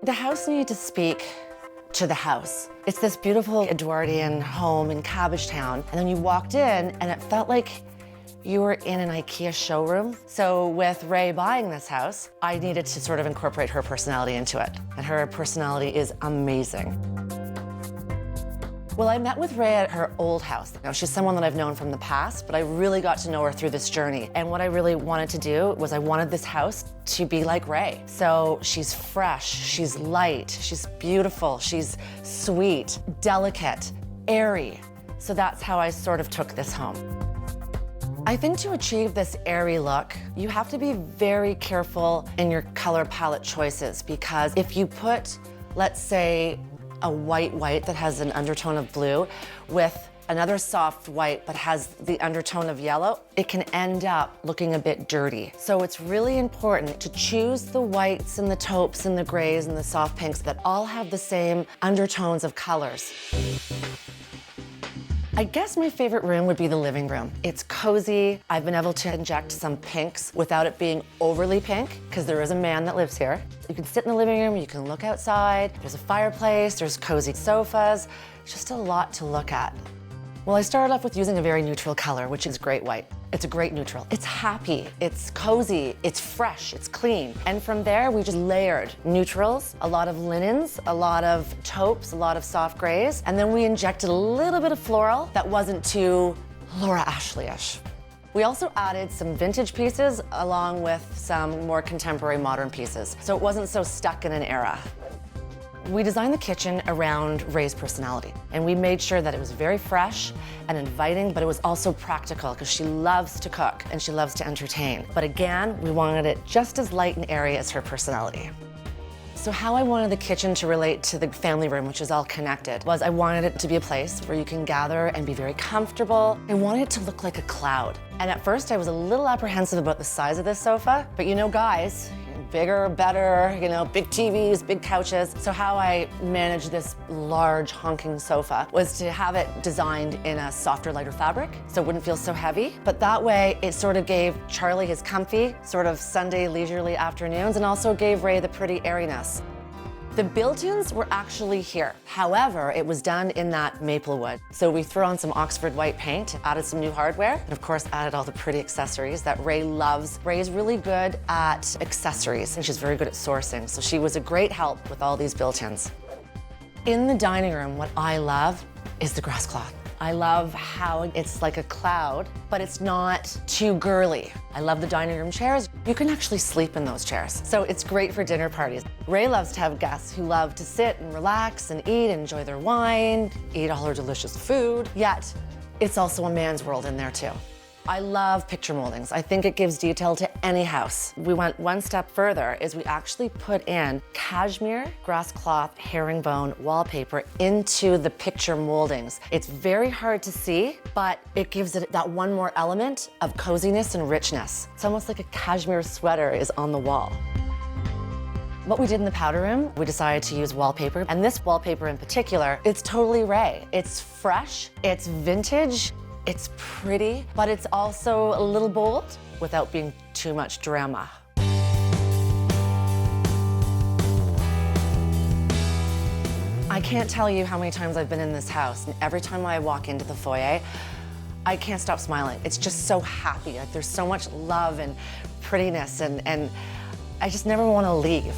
The house needed to speak to the house. It's this beautiful Edwardian home in Cabbagetown, and then you walked in and it felt like you were in an IKEA showroom. So with Ray buying this house, I needed to sort of incorporate her personality into it. And her personality is amazing. Well, I met with Ray at her old house. Now, she's someone that I've known from the past, but I really got to know her through this journey. And what I really wanted to do was I wanted this house to be like Ray. So she's fresh, she's light, she's beautiful, she's sweet, delicate, airy. So that's how I sort of took this home. I think to achieve this airy look, you have to be very careful in your color palette choices, because if you put, let's say, a white that has an undertone of blue with another soft white but has the undertone of yellow, it can end up looking a bit dirty. So it's really important to choose the whites and the taupes and the grays and the soft pinks that all have the same undertones of colors. I guess my favorite room would be the living room. It's cozy. I've been able to inject some pinks without it being overly pink, because there is a man that lives here. You can sit in the living room, you can look outside, there's a fireplace, there's cozy sofas, just a lot to look at. Well, I started off with using a very neutral color, which is great white. It's a great neutral. It's happy, it's cozy, it's fresh, it's clean. And from there, we just layered neutrals, a lot of linens, a lot of taupes, a lot of soft grays, and then we injected a little bit of floral that wasn't too Laura Ashley-ish. We also added some vintage pieces along with some more contemporary modern pieces, so it wasn't so stuck in an era. We designed the kitchen around Ray's personality, and we made sure that it was very fresh and inviting, but it was also practical, because she loves to cook and she loves to entertain. But again, we wanted it just as light and airy as her personality. So how I wanted the kitchen to relate to the family room, which is all connected, was I wanted it to be a place where you can gather and be very comfortable. I wanted it to look like a cloud. And at first I was a little apprehensive about the size of this sofa, but you know, guys, bigger, better, you know, big TVs, big couches. So how I managed this large honking sofa was to have it designed in a softer, lighter fabric, so it wouldn't feel so heavy. But that way, it sort of gave Charlie his comfy, sort of Sunday leisurely afternoons, and also gave Ray the pretty airiness. The built-ins were actually here. However, it was done in that maple wood. So we threw on some Oxford white paint, added some new hardware, and of course added all the pretty accessories that Ray loves. Ray is really good at accessories, and she's very good at sourcing. So she was a great help with all these built-ins. In the dining room, what I love is the grasscloth. I love how it's like a cloud, but it's not too girly. I love the dining room chairs. You can actually sleep in those chairs, so it's great for dinner parties. Ray loves to have guests who love to sit and relax and eat, and enjoy their wine, eat all her delicious food, yet it's also a man's world in there too. I love picture moldings. I think it gives detail to any house. We went one step further, is we actually put in cashmere, grasscloth, herringbone wallpaper into the picture moldings. It's very hard to see, but it gives it that one more element of coziness and richness. It's almost like a cashmere sweater is on the wall. What we did in the powder room, we decided to use wallpaper, and this wallpaper in particular, it's totally Ray. It's fresh, it's vintage, it's pretty, but it's also a little bold without being too much drama. I can't tell you how many times I've been in this house, and every time I walk into the foyer, I can't stop smiling. It's just so happy. Like, there's so much love and prettiness, and I just never want to leave.